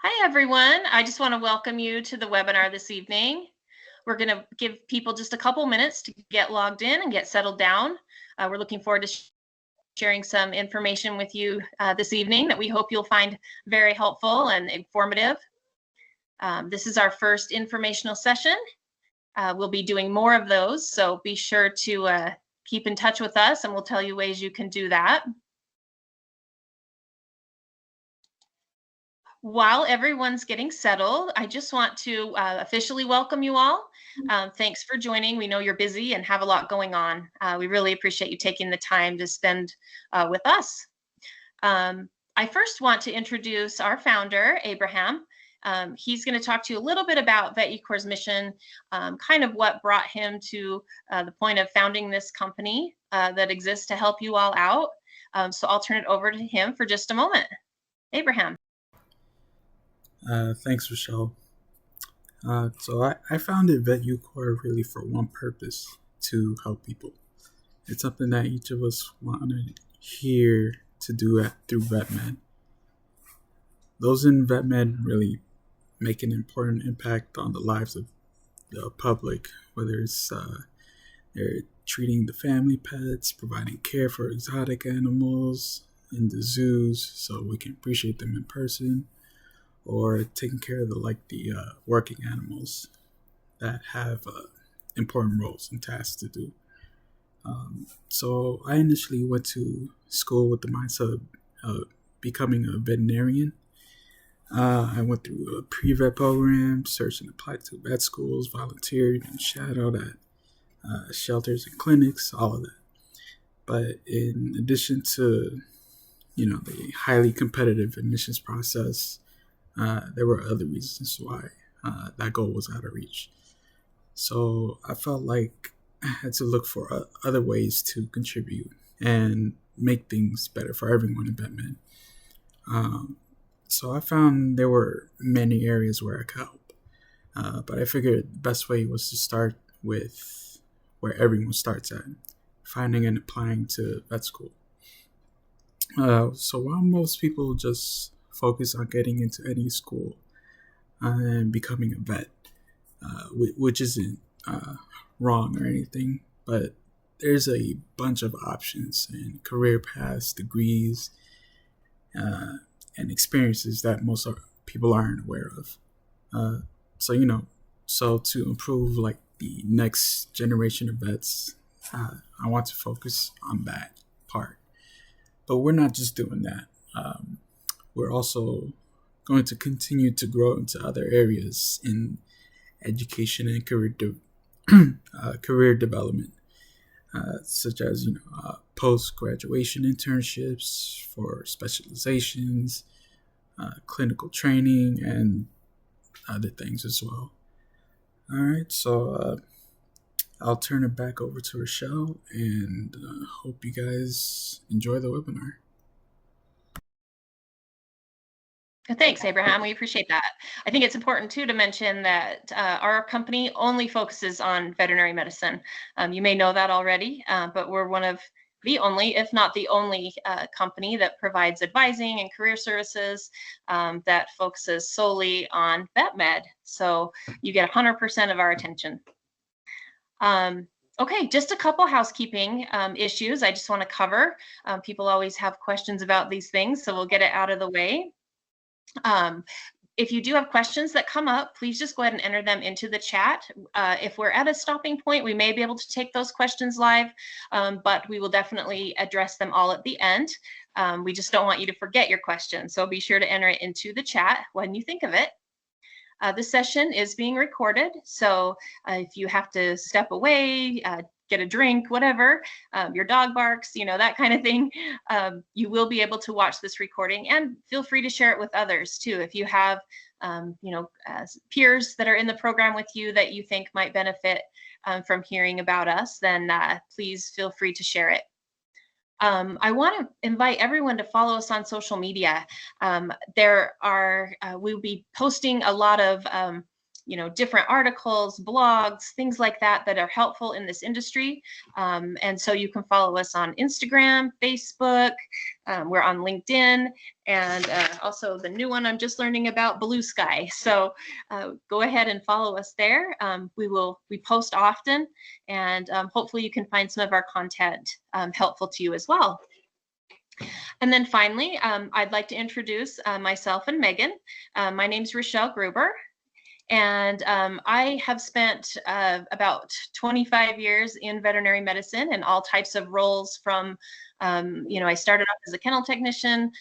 Hi, everyone. I just want to welcome you to the webinar this evening. We're going to give people just a couple minutes to get logged in and get settled down. We're looking forward to sharing some information with you this evening that we hope you'll find very helpful and informative. This is our first informational session. We'll be doing more of those, so be sure to keep in touch with us and we'll tell you ways you can do that. While everyone's getting settled, I just want to officially welcome you all. Thanks for joining. We know you're busy and have a lot going on. We really appreciate you taking the time to spend with us. I first want to introduce our founder, Abraham. He's going to talk to you a little bit about Vetucore's mission, kind of what brought him to the point of founding this company that exists to help you all out. So I'll turn it over to him for just a moment. Abraham. Thanks, Richelle. I founded Vetucore really for one purpose, to help people. It's something that each of us wanted here to do through VetMed. Those in VetMed really make an important impact on the lives of the public, whether it's they're treating the family pets, providing care for exotic animals in the zoos so we can appreciate them in person, or taking care of the working animals that have important roles and tasks to do. So I initially went to school with the mindset of becoming a veterinarian. I went through a pre-vet program, searched and applied to vet schools, volunteered and shadowed at shelters and clinics, all of that. But in addition to, the highly competitive admissions process, there were other reasons why that goal was out of reach. So I felt like I had to look for other ways to contribute and make things better for everyone in VetMed. So I found there were many areas where I could help. But I figured the best way was to start with where everyone starts at, finding and applying to vet school. So while most people just focus on getting into any school and becoming a vet, which isn't wrong or anything, but there's a bunch of options and career paths, degrees, and experiences that most people aren't aware of. So to improve like the next generation of vets, I want to focus on that part. But we're not just doing that. We're also going to continue to grow into other areas in education and career development, such as post-graduation internships for specializations, clinical training, and other things as well. All right, so I'll turn it back over to Richelle, and hope you guys enjoy the webinar. Thanks, Abraham. We appreciate that. I think it's important, too, to mention that our company only focuses on veterinary medicine. You may know that already, but we're one of the only, if not the only, company that provides advising and career services that focuses solely on vet med. So you get 100% of our attention. Okay, just a couple housekeeping issues I just want to cover. People always have questions about these things, so we'll get it out of the way. If you do have questions that come up, please just go ahead and enter them into the chat. If we're at a stopping point, we may be able to take those questions live, but we will definitely address them all at the end. We just don't want you to forget your question, so be sure to enter it into the chat when you think of it. This session is being recorded, so if you have to step away, get a drink, whatever, your dog barks, that kind of thing, you will be able to watch this recording, and feel free to share it with others too. If you have, peers that are in the program with you that you think might benefit from hearing about us, then please feel free to share it. I want to invite everyone to follow us on social media. We'll be posting a lot of different articles, blogs, things like that that are helpful in this industry. And so you can follow us on Instagram, Facebook, we're on LinkedIn, and also the new one I'm just learning about, Blue Sky. So go ahead and follow us there. We post often, and hopefully you can find some of our content helpful to you as well. And then finally, I'd like to introduce myself and Megan. My name's Richelle Gruber. And I have spent about 25 years in veterinary medicine in all types of roles from, I started off as a kennel technician,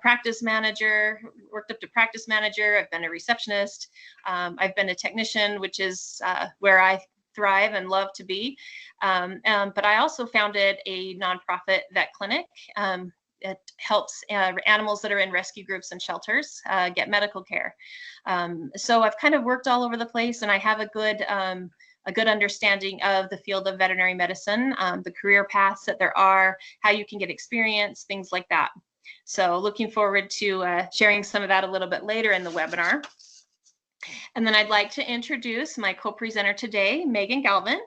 practice manager, worked up to practice manager. I've been a receptionist. I've been a technician, which is where I thrive and love to be. But I also founded a nonprofit vet clinic. It helps animals that are in rescue groups and shelters get medical care. So I've kind of worked all over the place, and I have a good understanding of the field of veterinary medicine, the career paths that there are, how you can get experience, things like that. So looking forward to sharing some of that a little bit later in the webinar. And then I'd like to introduce my co-presenter today, Megan Galvin.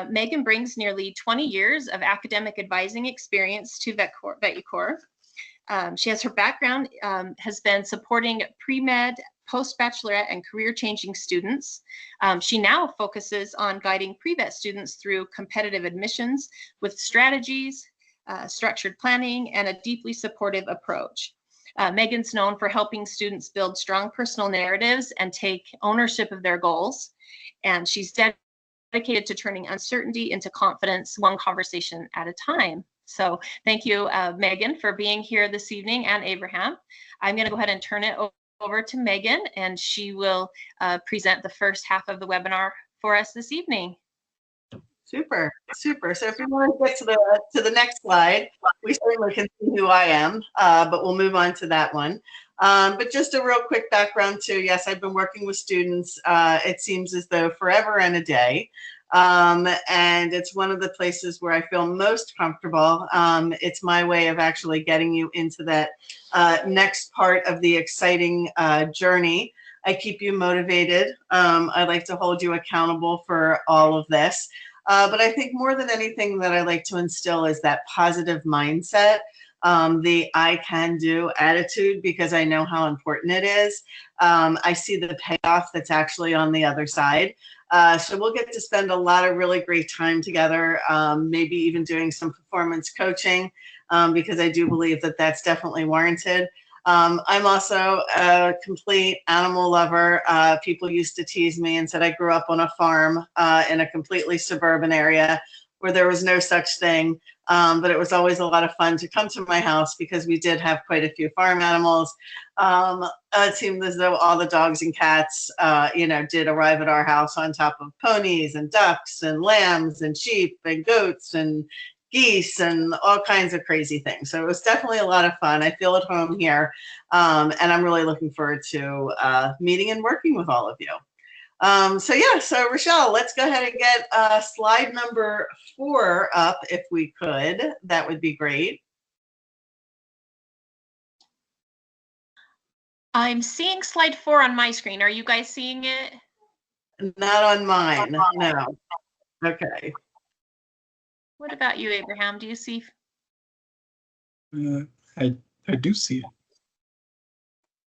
Megan brings nearly 20 years of academic advising experience to Vetucore. She has her background has been supporting pre-med, post-bachelorette, and career-changing students. She now focuses on guiding pre-vet students through competitive admissions with strategies, structured planning, and a deeply supportive approach. Megan's known for helping students build strong personal narratives and take ownership of their goals. And she's dedicated to turning uncertainty into confidence, one conversation at a time. So thank you, Megan, for being here this evening, and Abraham. I'm going to go ahead and turn it over to Megan, and she will present the first half of the webinar for us this evening. Super, super. So if you want to get to the next slide, we certainly can see who I am, but we'll move on to that one. But just a real quick background too. Yes, I've been working with students, it seems as though forever and a day. And it's one of the places where I feel most comfortable. It's my way of actually getting you into that next part of the exciting journey. I keep you motivated. I like to hold you accountable for all of this. But I think more than anything that I like to instill is that positive mindset, the I can do attitude, because I know how important it is. I see the payoff that's actually on the other side. So we'll get to spend a lot of really great time together, maybe even doing some performance coaching, because I do believe that that's definitely warranted. I'm also a complete animal lover. People used to tease me and said I grew up on a farm in a completely suburban area where there was no such thing. But it was always a lot of fun to come to my house because we did have quite a few farm animals. It seemed as though all the dogs and cats, did arrive at our house on top of ponies and ducks and lambs and sheep and goats and geese and all kinds of crazy things. So it was definitely a lot of fun. I feel at home here, and I'm really looking forward to meeting and working with all of you. So Richelle, let's go ahead and get slide number 4 up if we could. That would be great. I'm seeing slide 4 on my screen. Are you guys seeing it? Not on mine, no. Okay. What about you, Abraham? Do you see? I do see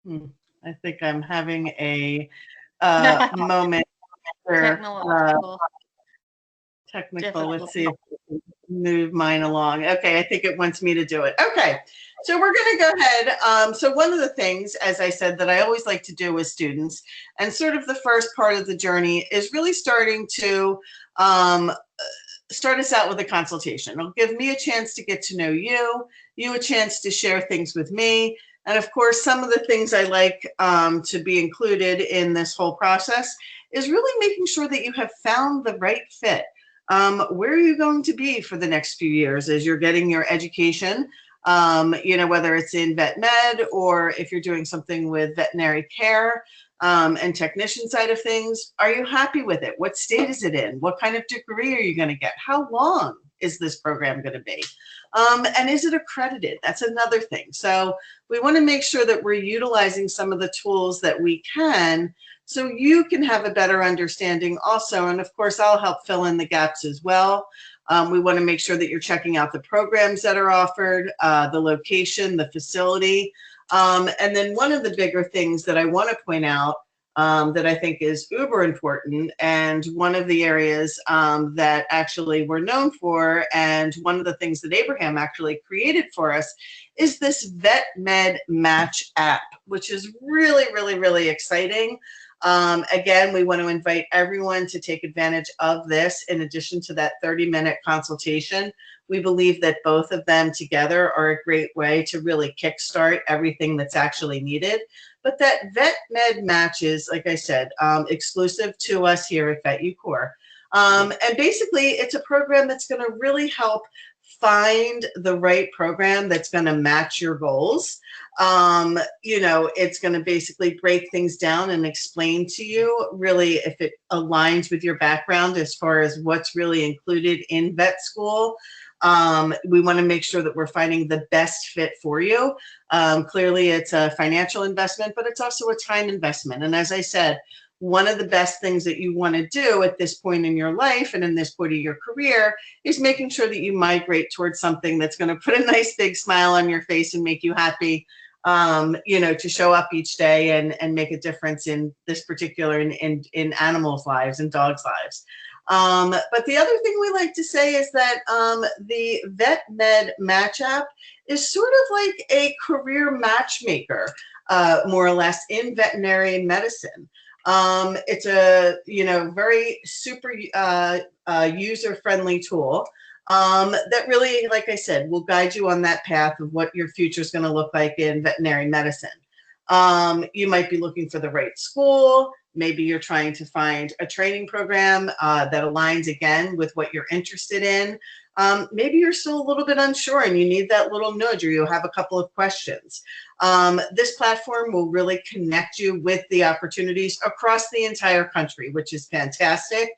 it. I think I'm having a moment where technical. Let's see if we can move mine along. Okay, I think it wants me to do it. Okay, so we're going to go ahead. So one of the things, as I said, that I always like to do with students, and sort of the first part of the journey, is really starting to start us out with a consultation. It'll give me a chance to get to know you, you a chance to share things with me. And of course, some of the things I like to be included in this whole process is really making sure that you have found the right fit. Where are you going to be for the next few years as you're getting your education? Whether it's in vet med or if you're doing something with veterinary care and technician side of things. Are you happy with it? What state is it in? What kind of degree are you going to get? How long is this program going to be? And is it accredited? That's another thing. So we want to make sure that we're utilizing some of the tools that we can, so you can have a better understanding also. And of course, I'll help fill in the gaps as well. We want to make sure that you're checking out the programs that are offered, the location, the facility. And then one of the bigger things that I want to point out that I think is uber important, and one of the areas that actually we're known for, and one of the things that Abraham actually created for us, is this VetMed Match app, which is really, really, really exciting. Again, we want to invite everyone to take advantage of this in addition to that 30-minute consultation. We believe that both of them together are a great way to really kickstart everything that's actually needed. But that VetMed Match is, like I said, exclusive to us here at Vetucore. And basically, it's a program that's going to really help find the right program that's going to match your goals. You know, it's going to basically break things down and explain to you really if it aligns with your background as far as what's really included in vet school. We want to make sure that we're finding the best fit for you. Clearly, it's a financial investment, but it's also a time investment. And as I said, one of the best things that you want to do at this point in your life and in this point of your career is making sure that you migrate towards something that's going to put a nice big smile on your face and make you happy, you know, to show up each day and make a difference in this particular, in animals' lives and dogs' lives. But the other thing we like to say is that the VetMed Match app is sort of like a career matchmaker, more or less, in veterinary medicine. It's a, you know, very super user-friendly tool that really, like I said, will guide you on that path of what your future is going to look like in veterinary medicine. You might be looking for the right school. Maybe you're trying to find a training program that aligns again with what you're interested in. Maybe you're still a little bit unsure and you need that little nudge, or you have a couple of questions. This platform will really connect you with the opportunities across the entire country, which is fantastic,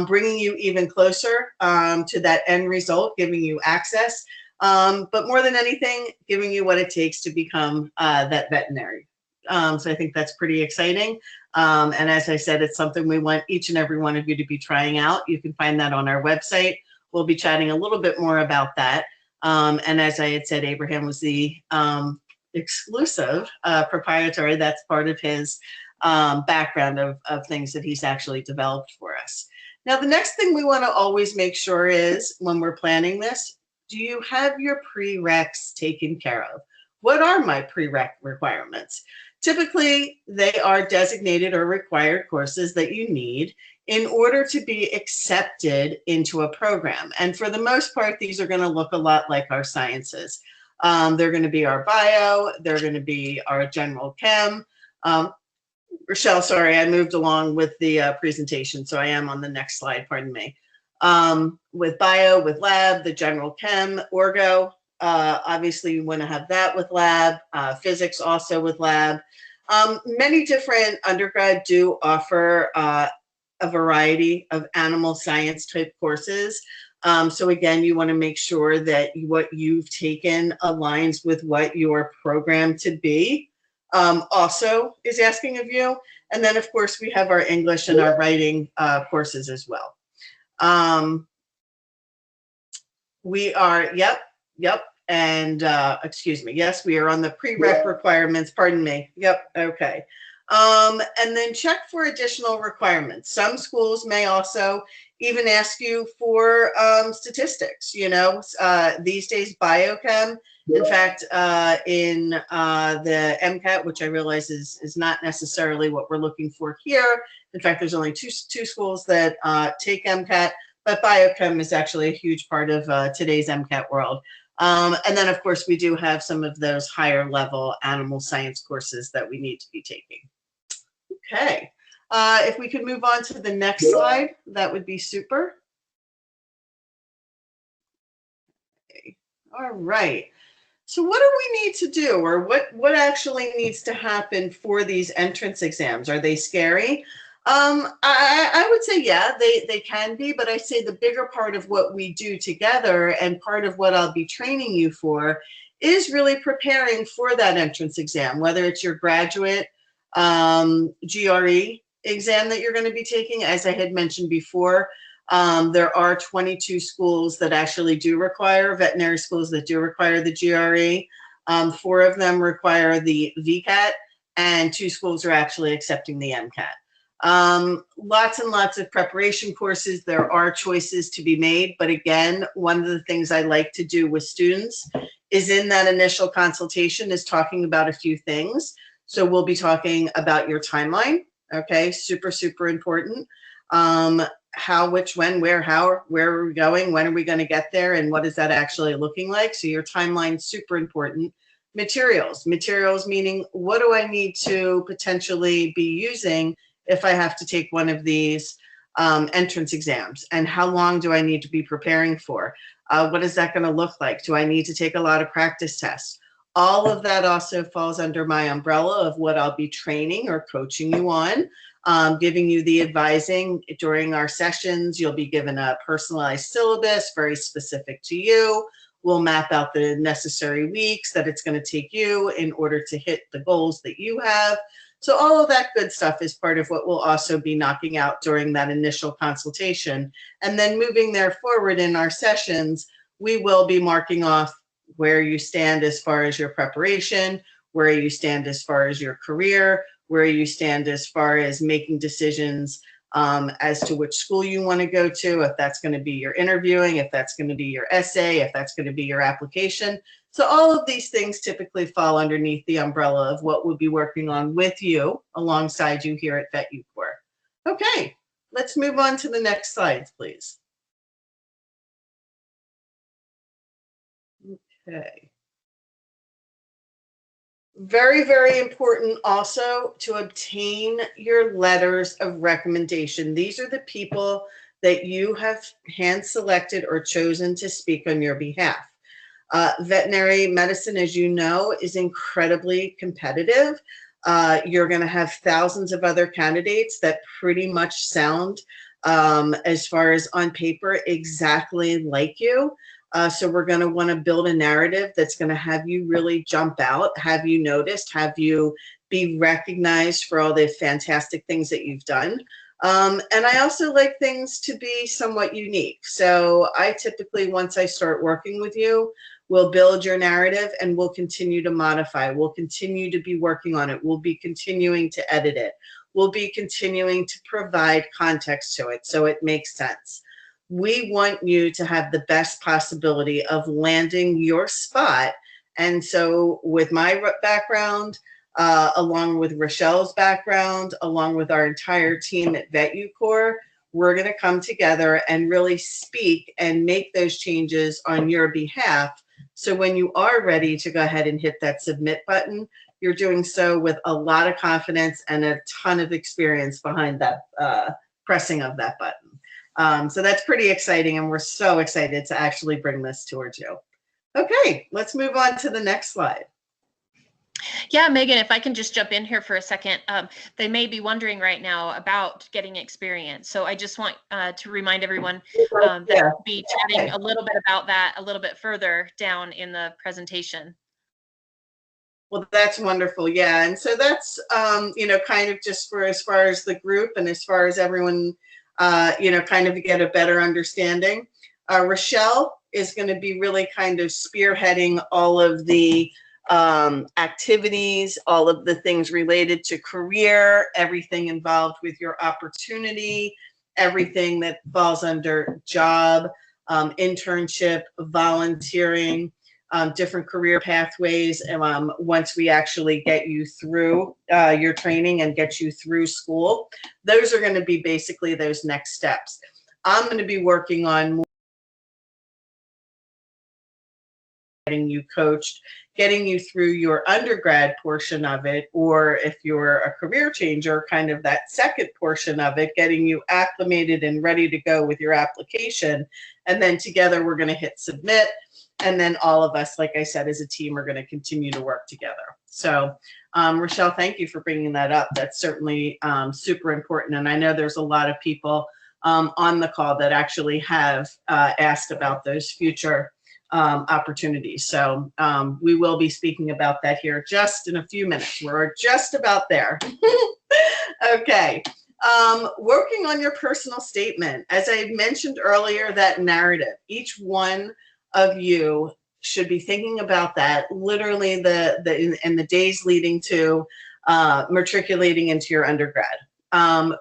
bringing you even closer to that end result, giving you access, but more than anything, giving you what it takes to become that veterinary. So I think that's pretty exciting. And as I said, it's something we want each and every one of you to be trying out. You can find that on our website. We'll be chatting a little bit more about that. And as I had said, Abraham was the exclusive proprietary. That's part of his background of things that he's actually developed for us. Now, the next thing we want to always make sure is, when we're planning this, do you have your prereqs taken care of? What are my prereq requirements? Typically, they are designated or required courses that you need in order to be accepted into a program. And for the most part, these are going to look a lot like our sciences. They're going to be our bio, they're going to be our general chem. Richelle, sorry, I moved along with the presentation, so I am on the next slide, pardon me. With bio, with lab, the general chem, orgo, obviously you want to have that with lab, physics also with lab. Many different undergrad do offer a variety of animal science type courses. So again, you want to make sure that what you've taken aligns with what your program to be also is asking of you. And then of course we have our English and our writing courses as well. We are, yep. And excuse me, yes, we are on the prereq requirements, pardon me. Yep, okay. And then check for additional requirements. Some schools may also even ask you for statistics, you know, these days biochem. In fact, in the MCAT, which I realize is not necessarily what we're looking for here. In fact, there's only two schools that take MCAT, but biochem is actually a huge part of today's MCAT world. And then, of course, we do have some of those higher level animal science courses that we need to be taking. Okay, if we could move on to the next slide, that would be super. Okay. All right. So what do we need to do, or what actually needs to happen for these entrance exams? Are they scary? I would say, yeah, they can be, but I say the bigger part of what we do together and part of what I'll be training you for is really preparing for that entrance exam, whether it's your graduate GRE exam that you're going to be taking. As I had mentioned before, there are 22 schools that actually do require, veterinary schools that do require the GRE. 4 of them require the VCAT, and 2 schools are actually accepting the MCAT. Lots and lots of preparation courses. There are choices to be made, but again, one of the things I like to do with students is in that initial consultation is talking about a few things. So we'll be talking about your timeline. Okay, super, super important. How, which, when, where, how, where are we going, when are we going to get there, and what is that actually looking like? So your timeline, super important. Materials meaning what do I need to potentially be using if I have to take one of these entrance exams, and how long do I need to be preparing for? What is that going to look like? Do I need to take a lot of practice tests? All of that also falls under my umbrella of what I'll be training or coaching you on, giving you the advising during our sessions. You'll be given a personalized syllabus, very specific to you. We'll map out the necessary weeks that it's going to take you in order to hit the goals that you have. So all of that good stuff is part of what we'll also be knocking out during that initial consultation. And then moving there forward in our sessions, we will be marking off where you stand as far as your preparation, where you stand as far as your career, where you stand as far as making decisions as to which school you want to go to, if that's going to be your interviewing, if that's going to be your essay, if that's going to be your application. So all of these things typically fall underneath the umbrella of what we'll be working on with you, alongside you here at Vetucore. Okay, let's move on to the next slides, please. Okay. Very, very important also to obtain your letters of recommendation. These are the people that you have hand selected or chosen to speak on your behalf. Veterinary medicine, as you know, is incredibly competitive. You're going to have thousands of other candidates that pretty much sound, as far as on paper, exactly like you. So we're going to want to build a narrative that's going to have you really jump out, have you noticed, have you be recognized for all the fantastic things that you've done. And I also like things to be somewhat unique. So I typically, once I start working with you, we'll build your narrative and we'll continue to modify. We'll continue to be working on it. We'll be continuing to edit it. We'll be continuing to provide context to it so it makes sense. We want you to have the best possibility of landing your spot. And so with my background, along with Richelle's background, along with our entire team at Vetucore, we're going to come together and really speak and make those changes on your behalf. So when you are ready to go ahead and hit that submit button, you're doing so with a lot of confidence and a ton of experience behind that pressing of that button. So that's pretty exciting, and we're so excited to actually bring this towards you. Okay, let's move on to the next slide. Yeah, Megan, if I can just jump in here for a second, they may be wondering right now about getting experience. So I just want to remind everyone that we'll be chatting a little bit about that a little bit further down in the presentation. Well, that's wonderful. Yeah, and so that's, kind of just for as far as the group and as far as everyone, kind of get a better understanding. Richelle is going to be really kind of spearheading all of the activities, all of the things related to career, everything involved with your opportunity, everything that falls under job, internship, volunteering, different career pathways. Once we actually get you through your training and get you through school, those are going to be basically those next steps. I'm going to be working on more getting you coached, getting you through your undergrad portion of it, or if you're a career changer, kind of that second portion of it, getting you acclimated and ready to go with your application. And then together we're going to hit submit. And then all of us, like I said, as a team, are going to continue to work together. So, Richelle, thank you for bringing that up. That's certainly super important. And I know there's a lot of people on the call that actually have asked about those future opportunities. So we will be speaking about that here just in a few minutes. We're just about there. Okay. Working on your personal statement. As I mentioned earlier, that narrative, each one of you should be thinking about that literally in the days leading to matriculating into your undergrad.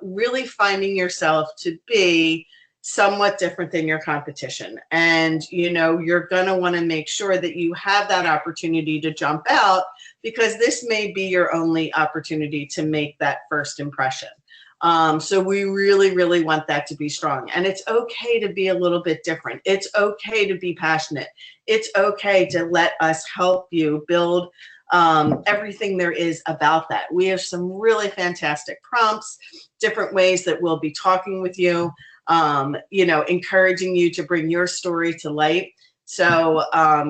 Really finding yourself to be somewhat different than your competition. And, you know, you're going to want to make sure that you have that opportunity to jump out, because this may be your only opportunity to make that first impression. So we really, really want that to be strong. And it's okay to be a little bit different. It's okay to be passionate. It's okay to let us help you build everything there is about that. We have some really fantastic prompts, different ways that we'll be talking with you, you know, encouraging you to bring your story to light. So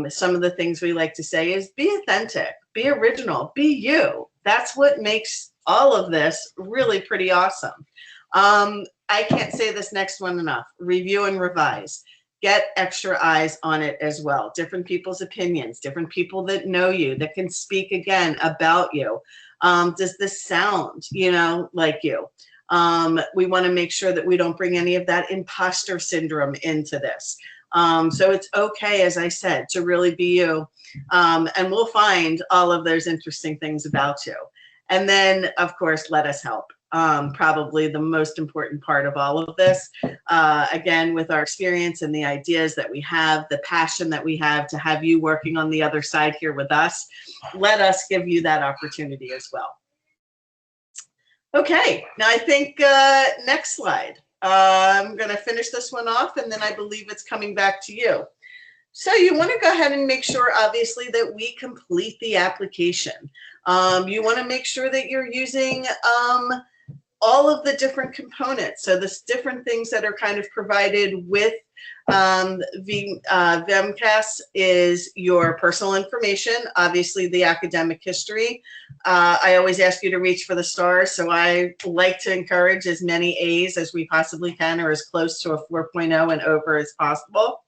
some of the things we like to say is be authentic, be original, be you. That's what makes all of this really pretty awesome. I can't say this next one enough. Review and revise. Get extra eyes on it as well. Different people's opinions, different people that know you, that can speak again about you. Does this sound, you know, like you? We want to make sure that we don't bring any of that imposter syndrome into this. So it's okay, as I said, to really be you. And we'll find all of those interesting things about you. And then, of course, let us help. Probably the most important part of all of this. Again, with our experience and the ideas that we have, the passion that we have to have you working on the other side here with us, let us give you that opportunity as well. Okay, now I think next slide. I'm going to finish this one off, and then I believe it's coming back to you. So you want to go ahead and make sure, obviously, that we complete the application. You want to make sure that you're using all of the different components. So the different things that are kind of provided with VMCAS is your personal information, obviously the academic history. I always ask you to reach for the stars, so I like to encourage as many A's as we possibly can, or as close to a 4.0 and over as possible.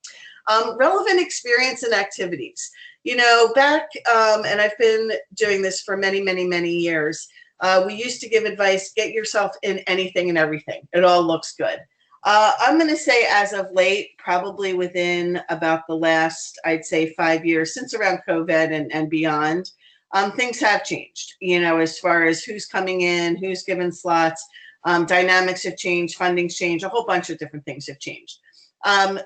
Relevant experience and activities. You know, back, and I've been doing this for many, many, many years, we used to give advice, get yourself in anything and everything. It all looks good. I'm going to say as of late, probably within about the last, I'd say 5 years, since around COVID and beyond, things have changed, you know, as far as who's coming in, who's given slots, dynamics have changed, funding's changed, a whole bunch of different things have changed.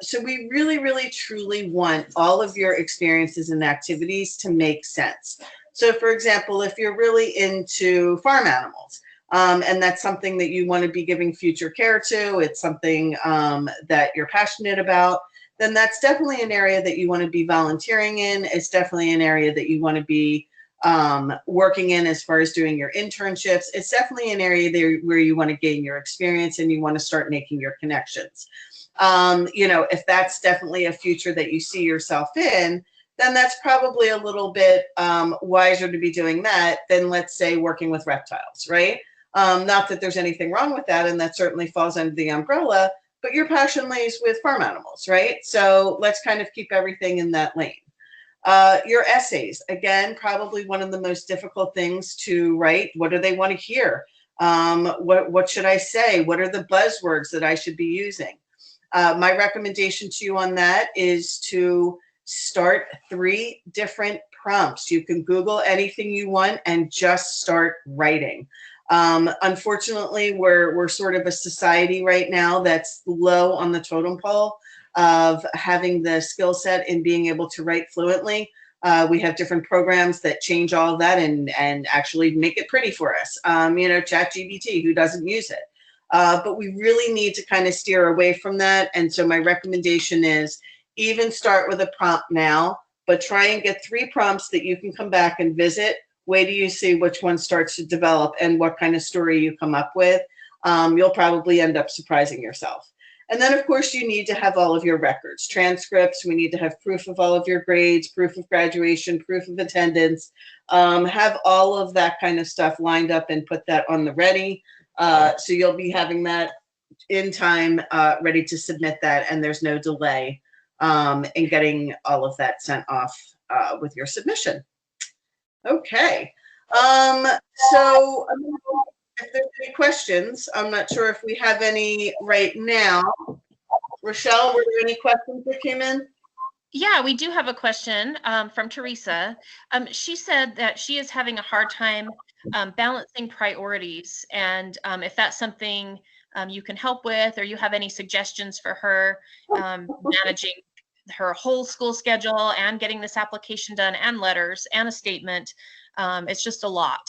So we really, really, truly want all of your experiences and activities to make sense. So for example, if you're really into farm animals, and that's something that you want to be giving future care to, it's something that you're passionate about, then that's definitely an area that you want to be volunteering in. It's definitely an area that you want to be working in as far as doing your internships. It's definitely an area there where you want to gain your experience and you want to start making your connections. You know, if that's definitely a future that you see yourself in, then that's probably a little bit wiser to be doing that than, let's say, working with reptiles, right? Not that there's anything wrong with that, and that certainly falls under the umbrella, but your passion lays with farm animals, right? So let's kind of keep everything in that lane. Your essays, again, probably one of the most difficult things to write. What do they want to hear? What should I say? What are the buzzwords that I should be using? My recommendation to you on that is to start 3 different prompts. You can Google anything you want and just start writing. Unfortunately, we're sort of a society right now that's low on the totem pole of having the skill set in being able to write fluently. We have different programs that change all of that and actually make it pretty for us. You know, ChatGPT, who doesn't use it? But we really need to kind of steer away from that. And so my recommendation is even start with a prompt now, but try and get 3 prompts that you can come back and visit. Wait till you see which one starts to develop and what kind of story you come up with. You'll probably end up surprising yourself. And then, of course, you need to have all of your records, transcripts. We need to have proof of all of your grades, proof of graduation, proof of attendance, have all of that kind of stuff lined up and put that on the ready. So you'll be having that in time, ready to submit that, and there's no delay in getting all of that sent off with your submission. Okay. So if there's any questions, I'm not sure if we have any right now. Richelle, were there any questions that came in? Yeah, we do have a question from Teresa. She said that she is having a hard time balancing priorities, and if that's something you can help with, or you have any suggestions for her managing her whole school schedule and getting this application done and letters and a statement. It's just a lot.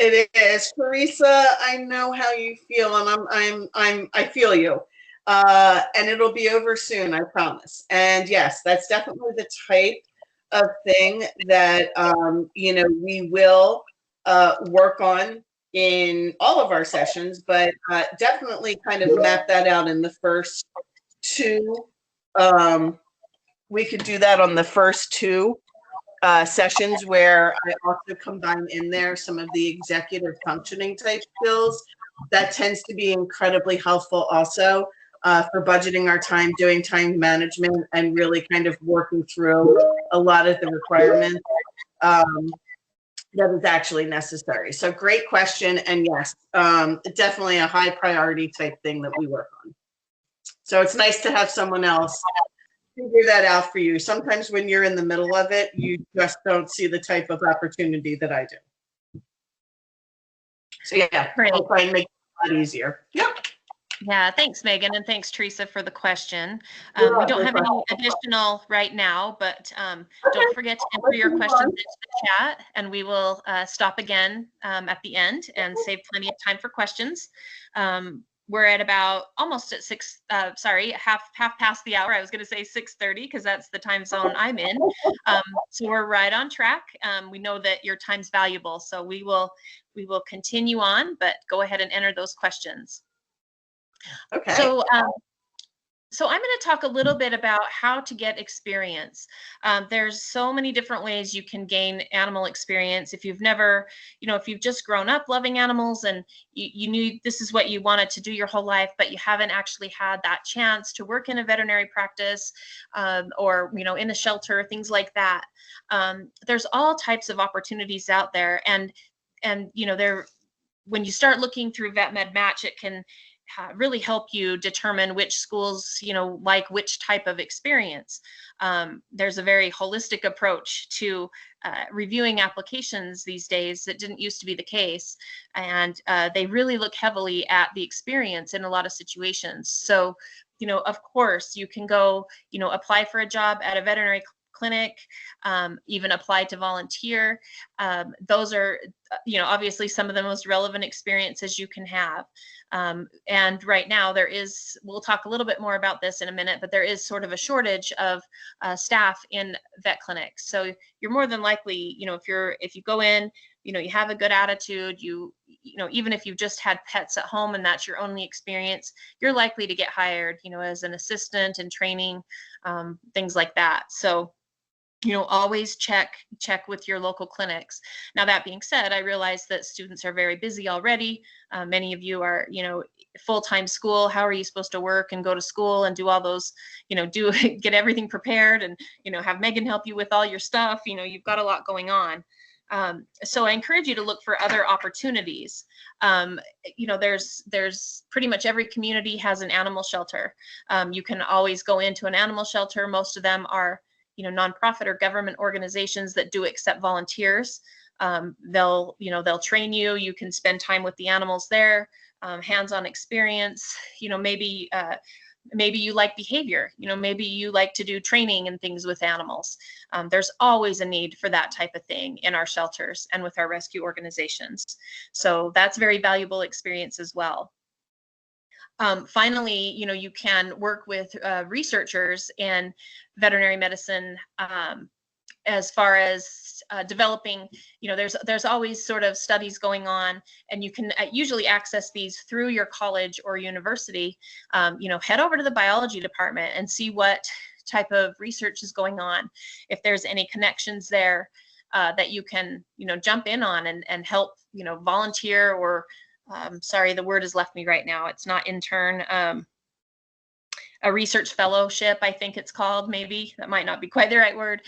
It is, Teresa. I know how you feel, and I feel you. And it'll be over soon, I promise. And yes, that's definitely the type of thing that we will work on in all of our sessions, but definitely kind of map that out in the first two. We could do that on the first two sessions, where I also combine in there some of the executive functioning type skills. That tends to be incredibly helpful also for budgeting our time, doing time management, and really kind of working through a lot of the requirements that is actually necessary. So great question. And yes, definitely a high priority type thing that we work on. So it's nice to have someone else figure that out for you. Sometimes when you're in the middle of it, you just don't see the type of opportunity that I do. So yeah, Great. I'll try and make it a lot easier. Yep. Yeah, thanks, Megan, and thanks, Teresa, for the question. We don't have any additional right now, but don't forget to enter your questions into the chat, and we will stop again at the end and save plenty of time for questions. We're at about almost at half past the hour. I was going to say 6:30 because that's the time zone I'm in. So we're right on track. We know that your time's valuable, so we will continue on, but go ahead and enter those questions. Okay. So I'm going to talk a little bit about how to get experience. There's so many different ways you can gain animal experience. If you've never, if you've just grown up loving animals and you knew this is what you wanted to do your whole life, but you haven't actually had that chance to work in a veterinary practice or, in a shelter, things like that. There's all types of opportunities out there. And when you start looking through VetMed Match, it can really help you determine which schools, like which type of experience. There's a very holistic approach to reviewing applications these days that didn't used to be the case. And they really look heavily at the experience in a lot of situations. So, of course, you can go, apply for a job at a veterinary clinic, even apply to volunteer. Those are, obviously some of the most relevant experiences you can have. And right now we'll talk a little bit more about this in a minute, but there is sort of a shortage of staff in vet clinics. So you're more than likely, if you go in, you have a good attitude, even if you've just had pets at home and that's your only experience, you're likely to get hired, as an assistant in training, things like that. So always check with your local clinics. Now, that being said, I realize that students are very busy already. Many of you are, full-time school. How are you supposed to work and go to school and do all those, get everything prepared and, have Megan help you with all your stuff? You've got a lot going on. So I encourage you to look for other opportunities. There's pretty much every community has an animal shelter. You can always go into an animal shelter. Most of them are nonprofit or government organizations that do accept volunteers. They'll train you. You can spend time with the animals there, hands-on experience. Maybe you like behavior. Maybe you like to do training and things with animals. There's always a need for that type of thing in our shelters and with our rescue organizations. So that's very valuable experience as well. Finally, you can work with researchers in veterinary medicine as far as developing, there's always sort of studies going on, and you can usually access these through your college or university. Head over to the biology department and see what type of research is going on. If there's any connections there that you can, jump in on and help, volunteer, or sorry, the word has left me right now. It's not intern. A research fellowship, I think it's called, maybe. That might not be quite the right word.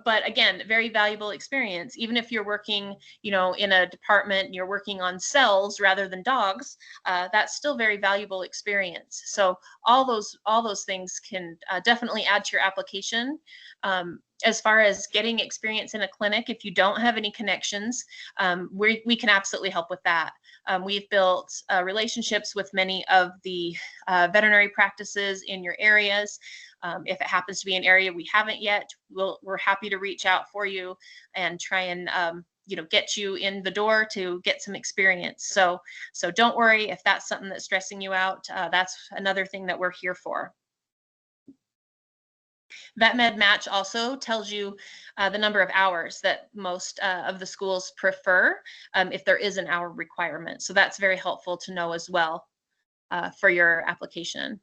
But again, very valuable experience. Even if you're working, in a department, you're working on cells rather than dogs, that's still very valuable experience. So all those things can definitely add to your application. As far as getting experience in a clinic, if you don't have any connections, we can absolutely help with that. We've built relationships with many of the veterinary practices in your areas. If it happens to be an area we haven't yet, we're happy to reach out for you and try and get you in the door to get some experience. So don't worry if that's something that's stressing you out. That's another thing that we're here for. VetMed Match also tells you the number of hours that most of the schools prefer, if there is an hour requirement. So that's very helpful to know as well for your application.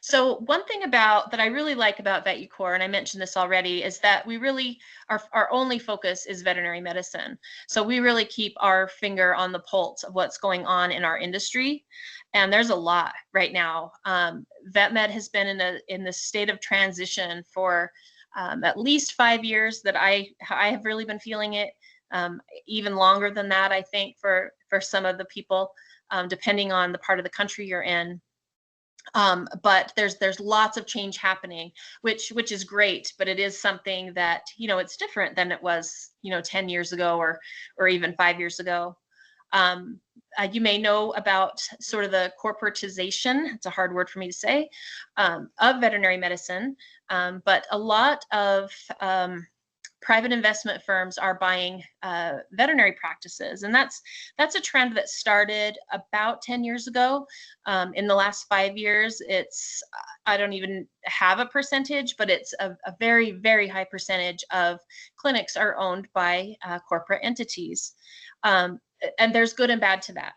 So one thing that I really like about Vetucore, and I mentioned this already, is that we really, our only focus is veterinary medicine. So we really keep our finger on the pulse of what's going on in our industry. And there's a lot right now. VetMed has been in the state of transition for at least 5 years that I have really been feeling it. Even longer than that, I think, for some of the people, depending on the part of the country you're in. But there's lots of change happening, which is great, but it is something that, it's different than it was, 10 years ago or even 5 years ago. You may know about sort of the corporatization, it's a hard word for me to say, of veterinary medicine, but a lot of private investment firms are buying veterinary practices, and that's a trend that started about 10 years ago. In the last 5 years, I don't even have a percentage, but it's a very, very high percentage of clinics are owned by corporate entities. And there's good and bad to that.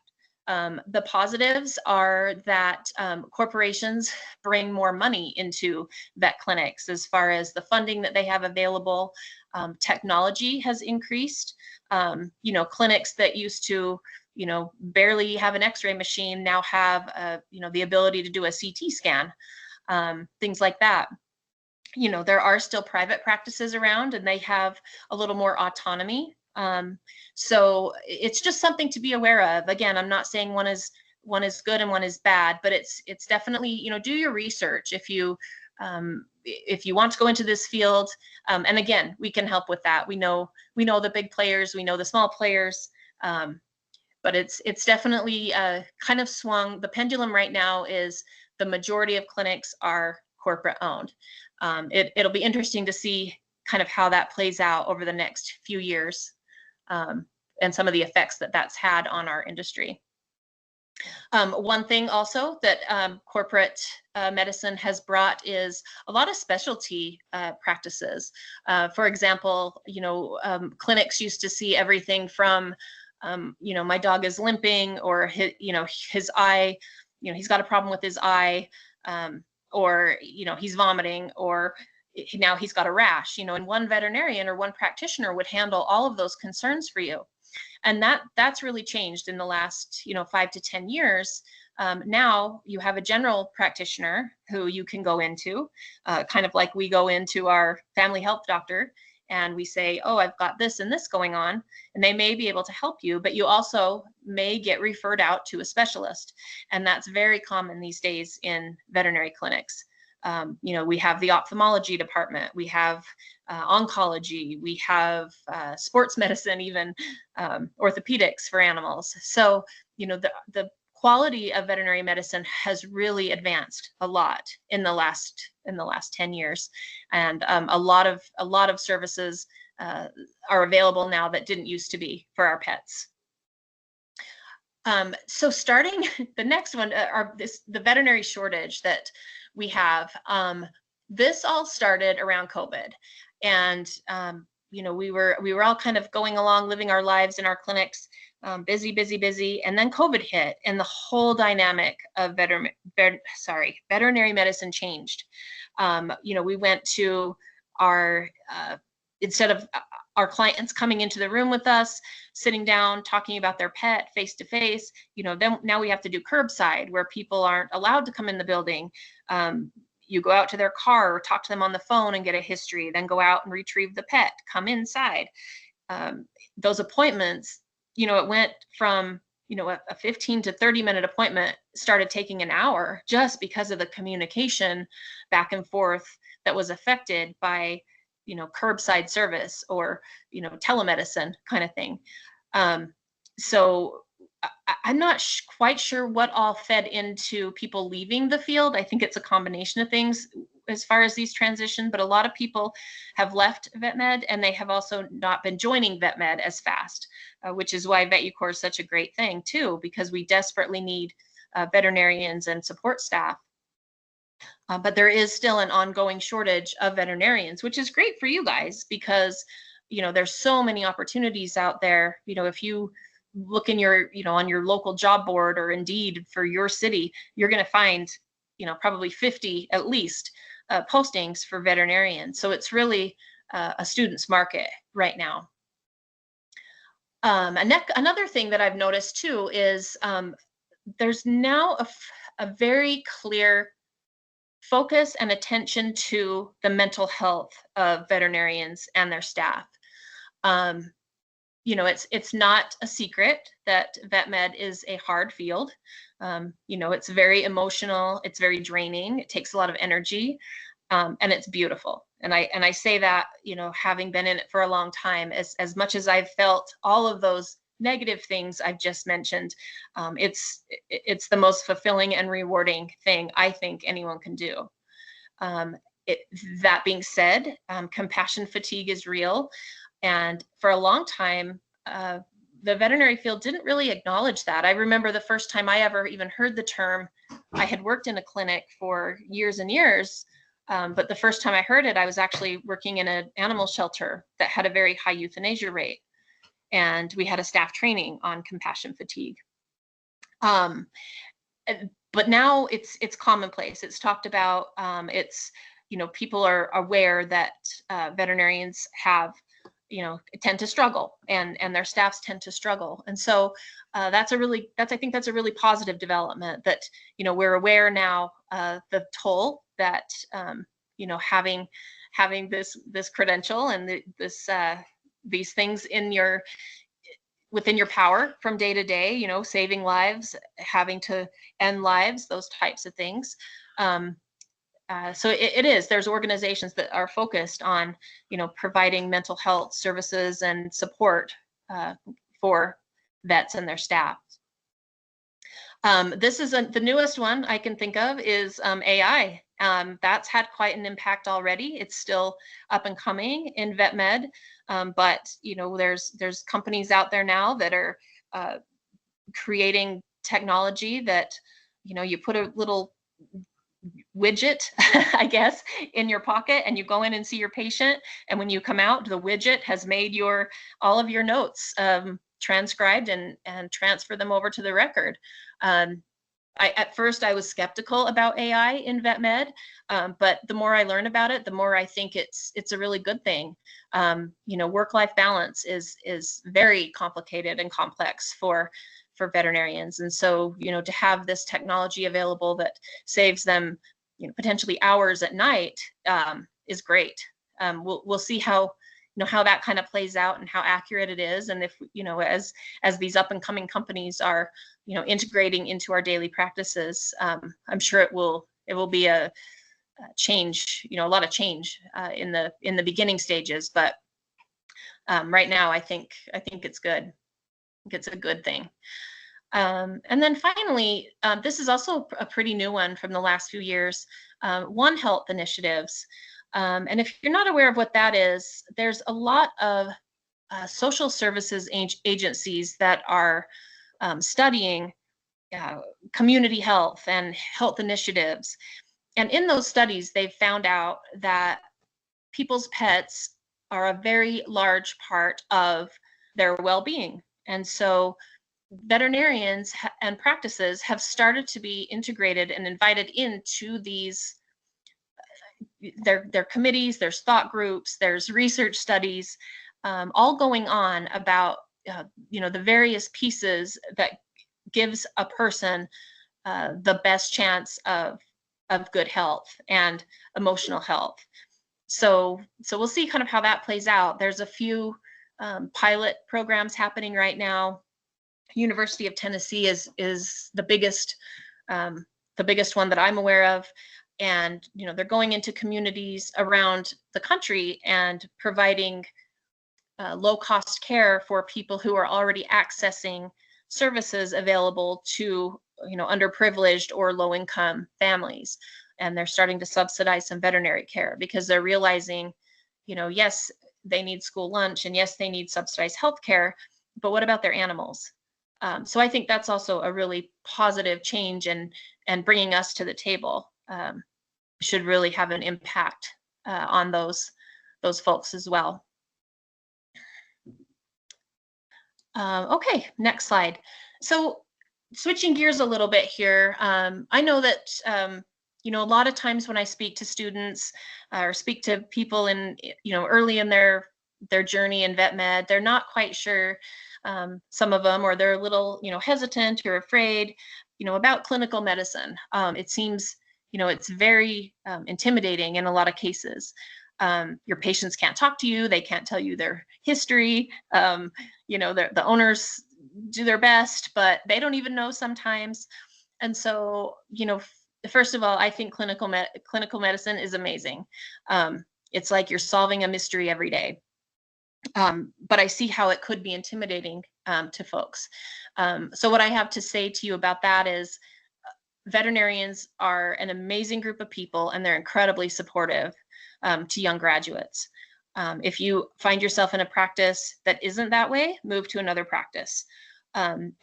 The positives are that corporations bring more money into vet clinics as far as the funding that they have available. Technology has increased. Clinics that used to, barely have an X-ray machine now have, the ability to do a CT scan, things like that. There are still private practices around, and they have a little more autonomy. So it's just something to be aware of. Again, I'm not saying one is good and one is bad, but it's definitely, do your research if you want to go into this field. And again, we can help with that. We know the big players, we know the small players, but it's definitely kind of swung. The pendulum right now is the majority of clinics are corporate owned. It'll be interesting to see kind of how that plays out over the next few years, and some of the effects that that's had on our industry. One thing also that corporate medicine has brought is a lot of specialty practices. For example, clinics used to see everything from, my dog is limping, or his eye, he's got a problem with his eye, or, he's vomiting, or now he's got a rash, and one veterinarian or one practitioner would handle all of those concerns for you. And that's really changed in the last, 5 to 10 years. Now you have a general practitioner who you can go into, kind of like we go into our family health doctor and we say, oh, I've got this and this going on, and they may be able to help you, but you also may get referred out to a specialist. And that's very common these days in veterinary clinics. We have the ophthalmology department, we have oncology, we have sports medicine, even orthopedics for animals. So, the quality of veterinary medicine has really advanced a lot in the last 10 years, and a lot of services are available now that didn't used to be for our pets. So starting the next one, the veterinary shortage that we have. this all started around COVID, and we were all kind of going along, living our lives in our clinics, busy, and then COVID hit, and the whole dynamic of veterinary medicine changed. We went to our instead of our clients coming into the room with us, sitting down, talking about their pet face to face, then now we have to do curbside, where people aren't allowed to come in the building. You go out to their car or talk to them on the phone and get a history, then go out and retrieve the pet, come inside. Those appointments, it went from, a 15 to 30-minute appointment started taking an hour, just because of the communication back and forth that was affected by, curbside service or, telemedicine kind of thing. So I'm not quite sure what all fed into people leaving the field. I think it's a combination of things as far as these transition, but a lot of people have left vet med, and they have also not been joining vet med as fast, which is why Vetucore is such a great thing too, because we desperately need veterinarians and support staff. But there is still an ongoing shortage of veterinarians, which is great for you guys, because there's so many opportunities out there. If you look in your on your local job board or Indeed for your city, you're going to find probably 50 at least postings for veterinarians. So it's really a student's market right now. Another thing that I've noticed too is there's now a very clear focus and attention to the mental health of veterinarians and their staff. It's not a secret that vet med is a hard field. It's very emotional, it's very draining, it takes a lot of energy, and it's beautiful. And I say that, having been in it for a long time, as much as I've felt all of those negative things I've just mentioned, it's the most fulfilling and rewarding thing I think anyone can do. That being said, compassion fatigue is real. And for a long time, the veterinary field didn't really acknowledge that. I remember the first time I ever even heard the term. I had worked in a clinic for years and years, but the first time I heard it, I was actually working in an animal shelter that had a very high euthanasia rate. And we had a staff training on compassion fatigue. But now it's commonplace. It's talked about. People are aware that veterinarians have, tend to struggle, and their staffs tend to struggle. And so I think that's a really positive development, that, we're aware now the toll that, having this credential and these things within your power from day to day, saving lives, having to end lives, those types of things. So there's organizations that are focused on, providing mental health services and support for vets and their staff. This is the newest one I can think of is AI. That's had quite an impact already. It's still up and coming in vet med, but there's companies out there now that are creating technology that you put a little widget, I guess, in your pocket, and you go in and see your patient, and when you come out, the widget has made all of your notes transcribed and transfer them over to the record. At first I was skeptical about AI in vet med, but the more I learn about it, the more I think it's a really good thing. Work-life balance is very complicated and complex for veterinarians, and so to have this technology available that saves them potentially hours at night is great. We'll see how that kind of plays out and how accurate it is, and if as these up and coming companies are integrating into our daily practices, I'm sure it will be a change, a lot of change in the beginning stages, but right now I think it's good. I think it's a good thing. And then finally, this is also a pretty new one from the last few years, One Health initiatives. And if you're not aware of what that is, there's a lot of social services agencies that are studying community health and health initiatives. And in those studies, they've found out that people's pets are a very large part of their well-being. And so veterinarians and practices have started to be integrated and invited into these their committees. There's thought groups, there's research studies, all going on about the various pieces that gives a person the best chance of good health and emotional health. So we'll see kind of how that plays out. There's a few pilot programs happening right now. University of Tennessee is the biggest one that I'm aware of. And they're going into communities around the country and providing low-cost care for people who are already accessing services available to underprivileged or low-income families. And they're starting to subsidize some veterinary care because they're realizing, yes, they need school lunch, and yes, they need subsidized health care, but what about their animals? So I think that's also a really positive change, and bringing us to the table should really have an impact on those folks as well. Okay, next slide. So switching gears a little bit here, I know that a lot of times when I speak to students or speak to people in early in their journey in vet med, they're not quite sure, some of them, or they're a little hesitant or afraid about clinical medicine. It seems it's very intimidating in a lot of cases. Your patients can't talk to you, they can't tell you their history. The owners do their best, but they don't even know sometimes. And so first of all, I think clinical medicine is amazing. It's like you're solving a mystery every day. But I see how it could be intimidating to folks. So what I have to say to you about that is veterinarians are an amazing group of people, and they're incredibly supportive to young graduates. If you find yourself in a practice that isn't that way, move to another practice.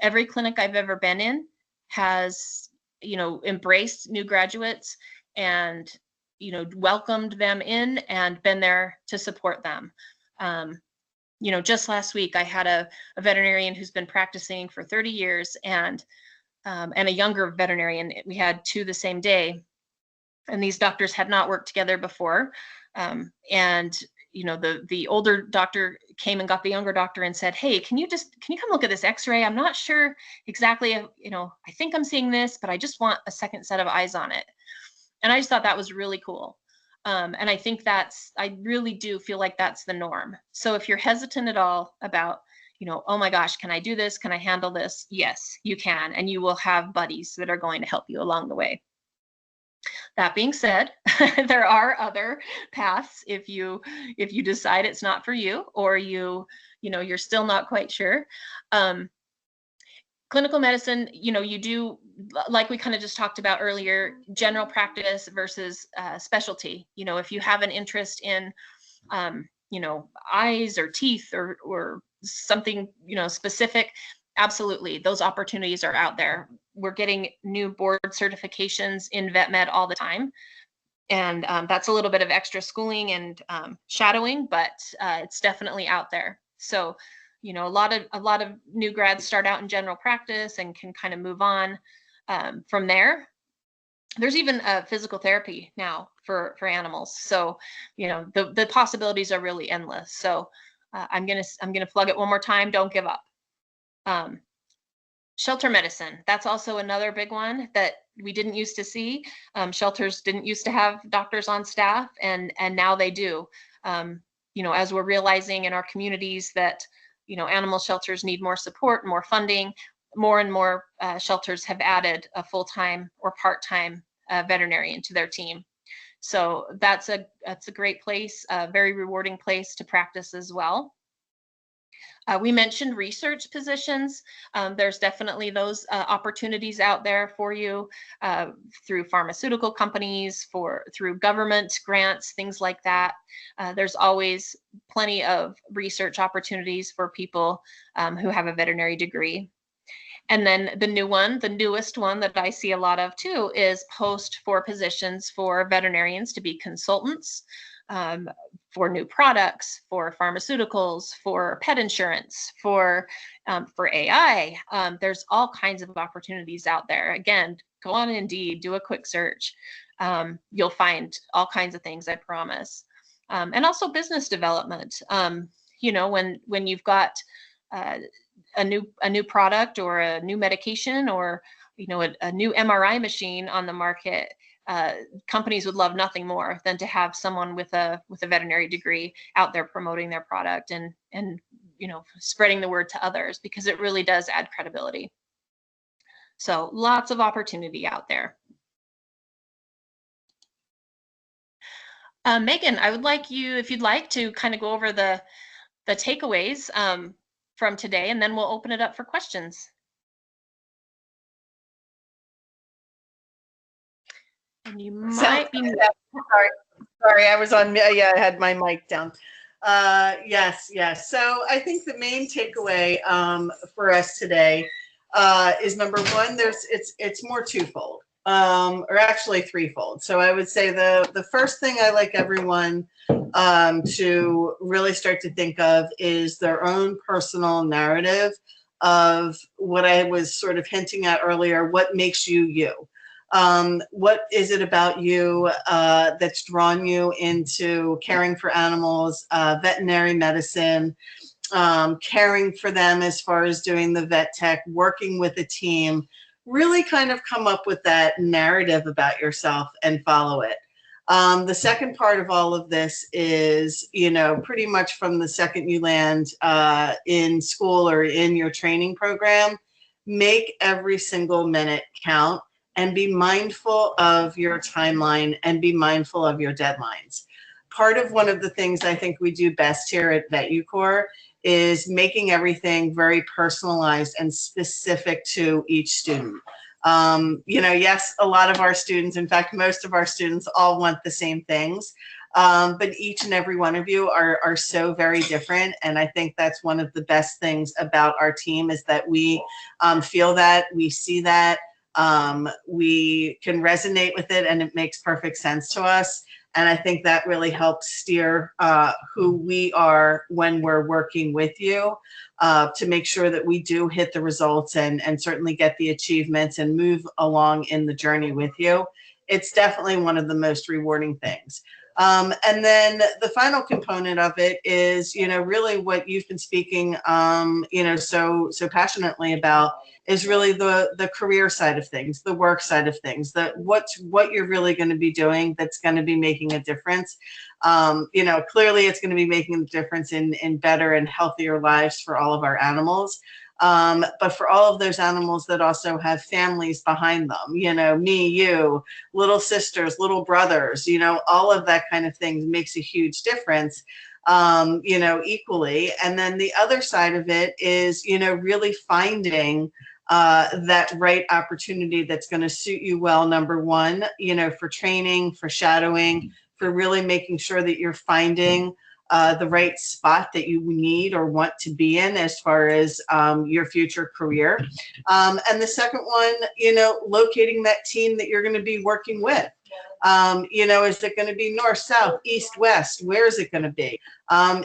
Every clinic I've ever been in has embraced new graduates and welcomed them in and been there to support them. Just last week I had a veterinarian who's been practicing for 30 years and a younger veterinarian. We had two the same day, and these doctors had not worked together before. And the older doctor came and got the younger doctor and said, "Hey, can you come look at this x-ray? I'm not sure exactly, I think I'm seeing this, but I just want a second set of eyes on it." And I just thought that was really cool. And I think I really do feel like that's the norm. So if you're hesitant at all about, oh my gosh, can I do this? Can I handle this? Yes, you can. And you will have buddies that are going to help you along the way. That being said, there are other paths if you decide it's not for you, or you're still not quite sure. Clinical medicine, you do, like we kind of just talked about earlier, general practice versus specialty. If you have an interest in, eyes or teeth or something, specific, absolutely, those opportunities are out there. We're getting new board certifications in vet med all the time. And that's a little bit of extra schooling and shadowing, but it's definitely out there. So, a lot of new grads start out in general practice and can kind of move on from there. There's even physical therapy now for animals. So, the possibilities are really endless. So I'm gonna plug it one more time. Don't give up. Shelter medicine, that's also another big one that we didn't used to see. Shelters didn't used to have doctors on staff, and now they do. As we're realizing in our communities that animal shelters need more support, more funding, more and more shelters have added a full-time or part-time veterinarian to their team. So that's a great place, a very rewarding place to practice as well. We mentioned research positions. There's definitely those opportunities out there for you through pharmaceutical companies, through government grants, things like that. There's always plenty of research opportunities for people who have a veterinary degree. And then the newest one that I see a lot of too is post for positions for veterinarians to be consultants, for new products, for pharmaceuticals, for pet insurance, for AI. There's all kinds of opportunities out there. Again, go on Indeed, do a quick search. You'll find all kinds of things, I promise. And also business development. You know, when you've got a new product or a new medication or, you know, a new MRI machine on the market, companies would love nothing more than to have someone with a veterinary degree out there promoting their product and you know, spreading the word to others, because it really does add credibility. So lots of opportunity out there. Megan, I would like you, if you'd like, to kind of go over the takeaways from today, and then we'll open it up for questions. And you might be. Sorry, I was on. Yeah, I had my mic down. Yes. So I think the main takeaway for us today is number one. It's more twofold, or actually threefold. So I would say the first thing I like everyone to really start to think of is their own personal narrative of what I was sort of hinting at earlier. What makes you you? What is it about you that's drawn you into caring for animals, veterinary medicine, caring for them as far as doing the vet tech, working with a team? Really kind of come up with that narrative about yourself and follow it. The second part of all of this is, you know, pretty much from the second you land in school or in your training program, make every single minute count. And be mindful of your timeline and be mindful of your deadlines. Part of one of the things I think we do best here at Vetucore is making everything very personalized and specific to each student. You know, yes, a lot of our students, in fact, most of our students all want the same things, but each and every one of you are so very different. And I think that's one of the best things about our team is that we feel that, we see that, we can resonate with it, and it makes perfect sense to us. And I think that really helps steer who we are when we're working with you to make sure that we do hit the results and certainly get the achievements and move along in the journey with you. It's definitely one of the most rewarding things. And then the final component of it is, you know, really what you've been speaking, you know, so passionately about is really the career side of things, the work side of things, what you're really going to be doing that's going to be making a difference. You know, clearly it's going to be making a difference in better and healthier lives for all of our animals. But for all of those animals that also have families behind them, you know, me, you, little sisters, little brothers, you know, all of that kind of thing makes a huge difference, you know, equally. And then the other side of it is, you know, really finding that right opportunity that's going to suit you well, number one, you know, for training, for shadowing, for really making sure that you're finding the right spot that you need or want to be in as far as your future career. And the second one, you know, locating that team that you're going to be working with. You know, is it going to be north, south, east, west? Where is it going to be?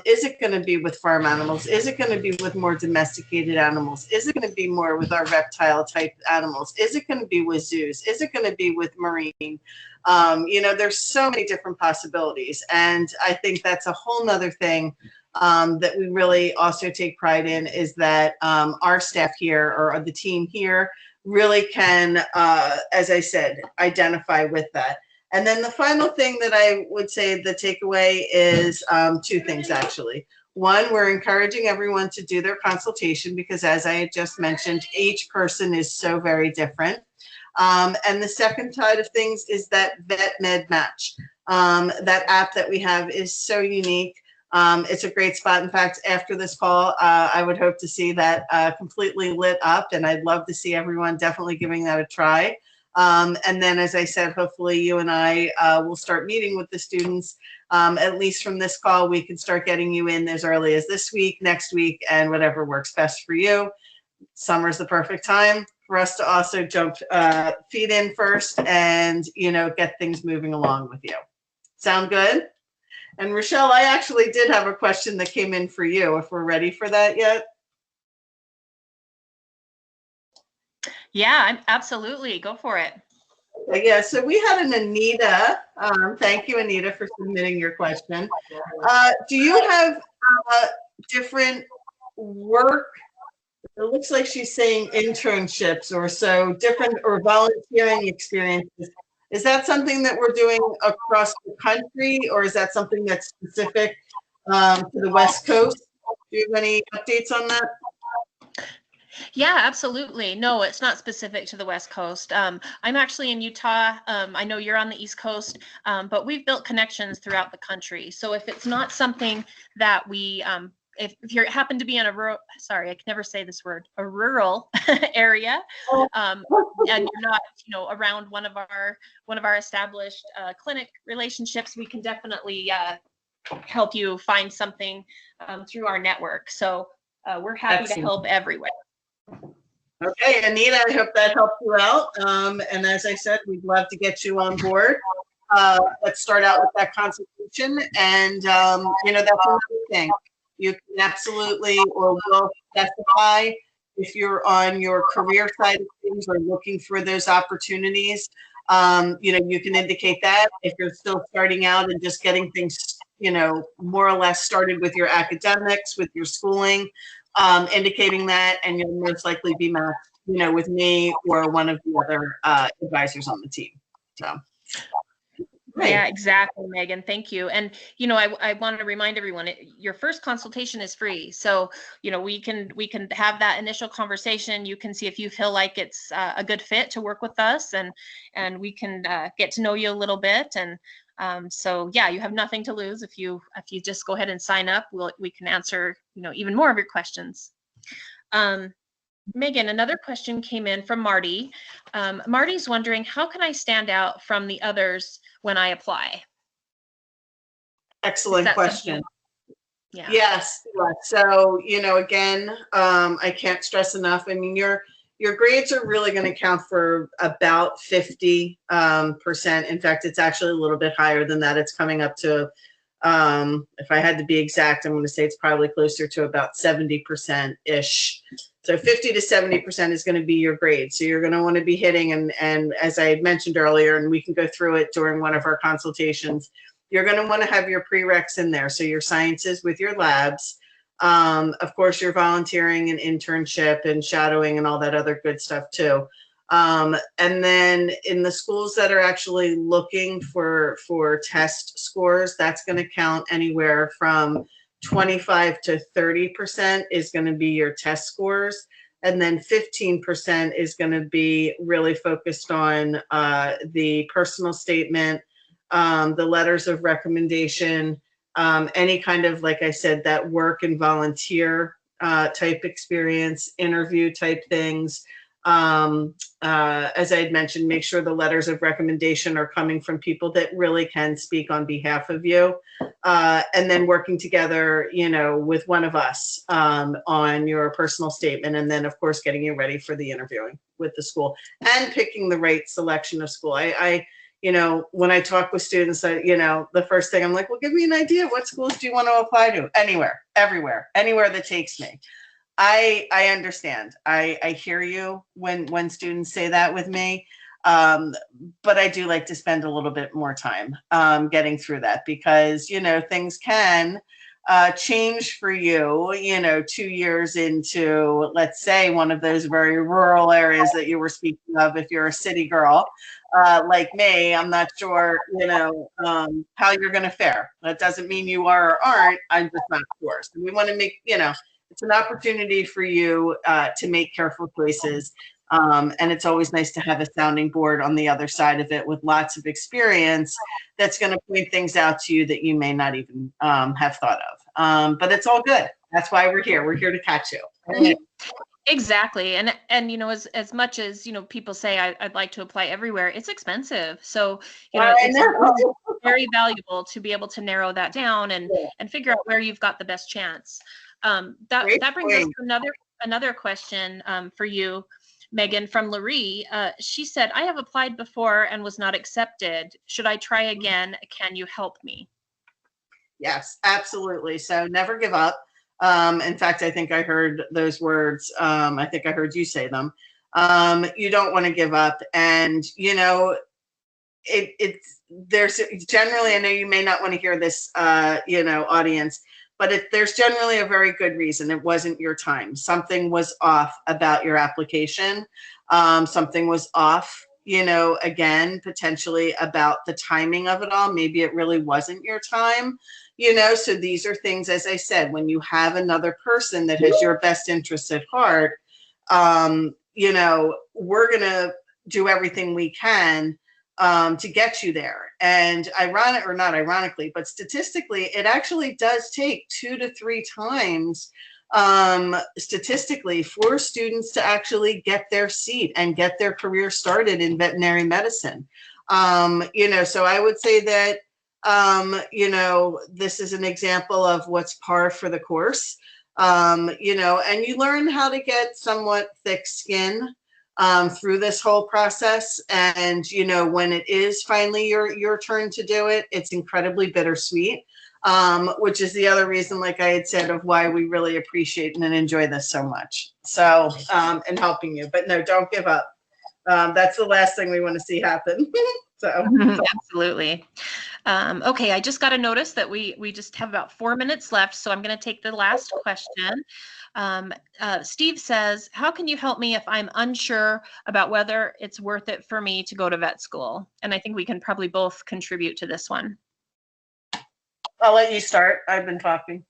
Is it going to be with farm animals? Is it going to be with more domesticated animals? Is it going to be more with our reptile type animals? Is it going to be with zoos? Is it going to be with marine? You know, there's so many different possibilities. And I think that's a whole nother thing that we really also take pride in is that our staff here or the team here really can, as I said, identify with that. And then the final thing that I would say the takeaway is two things, actually. One, we're encouraging everyone to do their consultation because, as I had just mentioned, each person is so very different. And the second side of things is that Vet Med Match. That app that we have is so unique. It's a great spot. In fact, after this call, I would hope to see that completely lit up, and I'd love to see everyone definitely giving that a try. And then, as I said, hopefully you and I will start meeting with the students. At least from this call, we can start getting you in as early as this week, next week, and whatever works best for you. summer's the perfect time for us to also jump feet in first and, get things moving along with you. Sound good? And Richelle, I actually did have a question that came in for you, if we're ready for that yet. Yeah, absolutely. Go for it. Yeah, so we had an Anita. Thank you, Anita, for submitting your question. Do you have different work? It looks like she's saying internships or so, different or volunteering experiences. Is that something that we're doing across the country, or is that something that's specific to the West Coast? Do you have any updates on that? Yeah, absolutely. No, it's not specific to the West Coast. I'm actually in Utah. I know you're on the East Coast, but we've built connections throughout the country. So if it's not something that we, if you happen to be in a rural, sorry, I can never say this word, a rural area, and you're not, around one of our established clinic relationships, we can definitely help you find something through our network. So we're happy to help everywhere. Okay, Anita, I hope that helped you out. And as I said, we'd love to get you on board. Let's start out with that consultation. And, that's another thing. You can absolutely or will specify if you're on your career side of things or looking for those opportunities. You can indicate that. If you're still starting out and just getting things, more or less started with your academics, with your schooling, indicating that, and you'll most likely be matched, with me or one of the other advisors on the team. So. Great. Yeah, exactly, Megan. Thank you. And, I want to remind everyone, your first consultation is free. So, we can have that initial conversation. You can see if you feel like it's a good fit to work with us, and we can get to know you a little bit. And so, yeah, you have nothing to lose if you just go ahead and sign up. We can answer, even more of your questions. Megan, another question came in from Marty. Marty's wondering, how can I stand out from the others when I apply? Excellent question. Yeah. Yes. So, again, I can't stress enough. I mean, your grades are really going to count for about 50%. In fact, it's actually a little bit higher than that. It's coming up to, if I had to be exact, I'm going to say it's probably closer to about 70%-ish. So 50 to 70% is going to be your grade. So you're going to want to be hitting, and as I had mentioned earlier, and we can go through it during one of our consultations, you're going to want to have your prereqs in there. So your sciences with your labs, of course, your volunteering and internship and shadowing and all that other good stuff too. And then in the schools that are actually looking for test scores, that's going to count anywhere from 25 to 30% is going to be your test scores. And then 15% is going to be really focused on the personal statement, the letters of recommendation, any kind of, like I said, that work and volunteer type experience, interview type things. As I had mentioned, make sure the letters of recommendation are coming from people that really can speak on behalf of you. And then working together, with one of us on your personal statement. And then, of course, getting you ready for the interviewing with the school and picking the right selection of school. I when I talk with students, the first thing I'm like, well, give me an idea. What schools do you want to apply to? Anywhere, everywhere, anywhere that takes me. I understand. I hear you when students say that with me. But I do like to spend a little bit more time getting through that because, things can change for you, 2 years into, let's say, one of those very rural areas that you were speaking of. If you're a city girl like me, I'm not sure, how you're going to fare. That doesn't mean you are or aren't. I'm just not sure. So we want to make, it's an opportunity for you to make careful choices. And it's always nice to have a sounding board on the other side of it with lots of experience that's going to point things out to you that you may not even have thought of. But it's all good. That's why we're here. We're here to catch you. Right? Exactly. And as much as, people say I'd like to apply everywhere, it's expensive. So, it's very valuable to be able to narrow that down and figure out where you've got the best chance. That brings us to another question for you, Megan, from Laree. She said, I have applied before and was not accepted. Should I try again? Can you help me? Yes, absolutely. So never give up. In fact, I think I heard those words. I think I heard you say them. You don't want to give up. And, you know, there's generally, I know you may not want to hear this, you know, audience, but there's generally a very good reason. It wasn't your time. Something was off about your application. Something was off, you know, again, potentially about the timing of it all. Maybe it really wasn't your time, you know. So these are things, as I said, when you have another person that has your best interests at heart, you know, we're going to do everything we can to get you there. And ironic, or not ironically, but statistically, it actually does take 2 to 3 times statistically for students to actually get their seat and get their career started in veterinary medicine. You know, so I would say that, you know, this is an example of what's par for the course. You know, and you learn how to get somewhat thick skin through this whole process. And, you know, when it is finally your turn to do it, it's incredibly bittersweet, which is the other reason, like I had said, of why we really appreciate and enjoy this so much. So, and helping you, but no, don't give up. That's the last thing we want to see happen. So absolutely. Okay, I just got a notice that we just have about 4 minutes left, so I'm going to take the last question. Steve says, how can you help me if I'm unsure about whether it's worth it for me to go to vet school? And I think we can probably both contribute to this one. I'll let you start. I've been talking.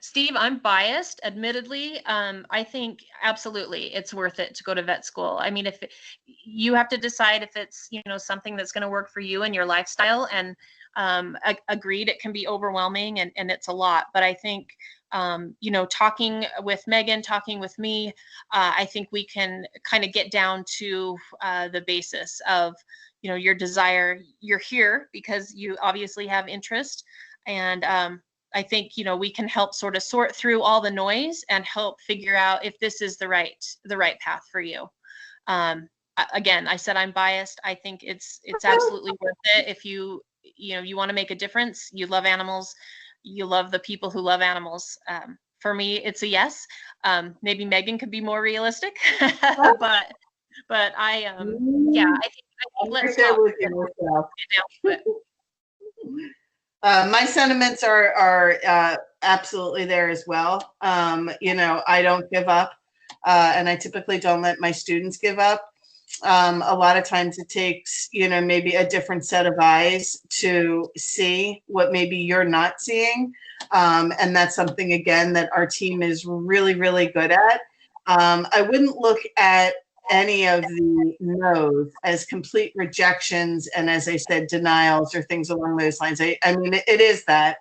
Steve, I'm biased, admittedly. I think absolutely it's worth it to go to vet school. I mean, if you have to decide if it's, you know, something that's going to work for you and your lifestyle, and agreed, it can be overwhelming and it's a lot. But I think, you know, talking with Megan, talking with me, I think we can kind of get down to the basis of, you know, your desire. You're here because you obviously have interest. And I think, you know, we can help sort of sort through all the noise and help figure out if this is the right path for you. Again, I said I'm biased. I think it's absolutely worth it if you know, you want to make a difference. You love animals. You love the people who love animals. For me, it's a yes. Maybe Megan could be more realistic, but I yeah, I think let's talk. My sentiments are absolutely there as well. You know, I don't give up, and I typically don't let my students give up. A lot of times it takes, you know, maybe a different set of eyes to see what maybe you're not seeing. And that's something, again, that our team is really, really good at. I wouldn't look at any of the no's as complete rejections and, as I said, denials or things along those lines. I mean, it is that,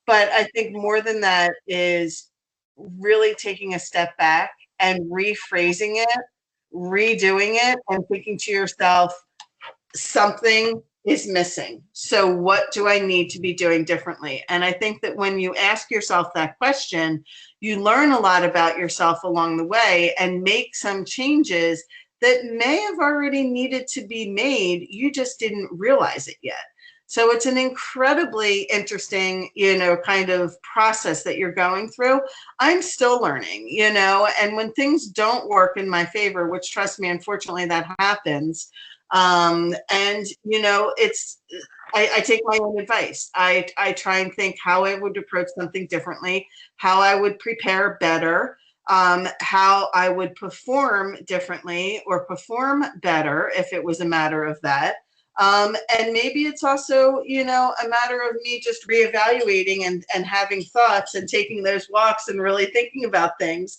but I think more than that is really taking a step back and rephrasing it, redoing it, and thinking to yourself, something is missing. So what do I need to be doing differently? And I think that when you ask yourself that question, you learn a lot about yourself along the way and make some changes that may have already needed to be made. You just didn't realize it yet. So it's an incredibly interesting, you know, kind of process that you're going through. I'm still learning, you know, and when things don't work in my favor, which, trust me, unfortunately that happens. And, you know, I take my own advice. I try and think how I would approach something differently, how I would prepare better, how I would perform differently or perform better if it was a matter of that. And maybe it's also, you know, a matter of me just reevaluating and having thoughts and taking those walks and really thinking about things,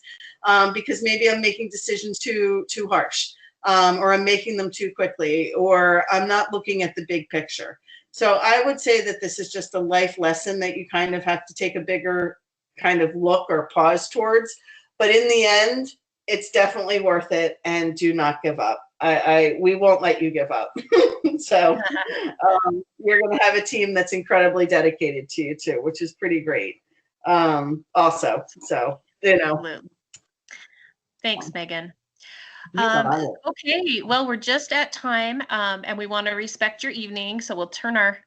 because maybe I'm making decisions too harsh, or I'm making them too quickly, or I'm not looking at the big picture. So I would say that this is just a life lesson that you kind of have to take a bigger kind of look or pause towards. But in the end, it's definitely worth it, and do not give up. We won't let you give up. So you're going to have a team that's incredibly dedicated to you too, which is pretty great. also. So, Absolutely. Thanks, Megan. Okay, well, we're just at time, and we want to respect your evening, so we'll turn our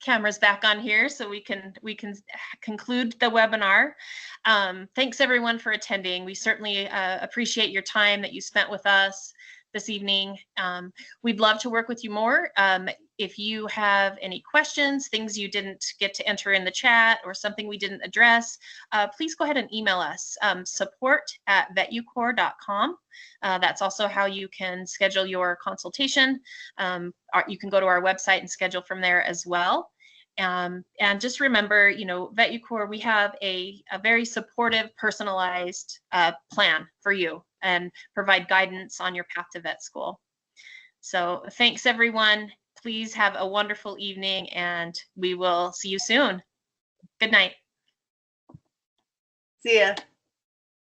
cameras back on here so we can conclude the webinar. Thanks everyone for attending. We certainly appreciate your time that you spent with us this evening. We'd love to work with you more. If you have any questions, things you didn't get to enter in the chat, or something we didn't address, please go ahead and email us, support@vetucore.com. That's also how you can schedule your consultation. You can go to our website and schedule from there as well. And just remember, Vetucore, we have a very supportive, personalized plan for you and provide guidance on your path to vet school. So thanks, everyone. Please have a wonderful evening, and we will see you soon. Good night. See ya.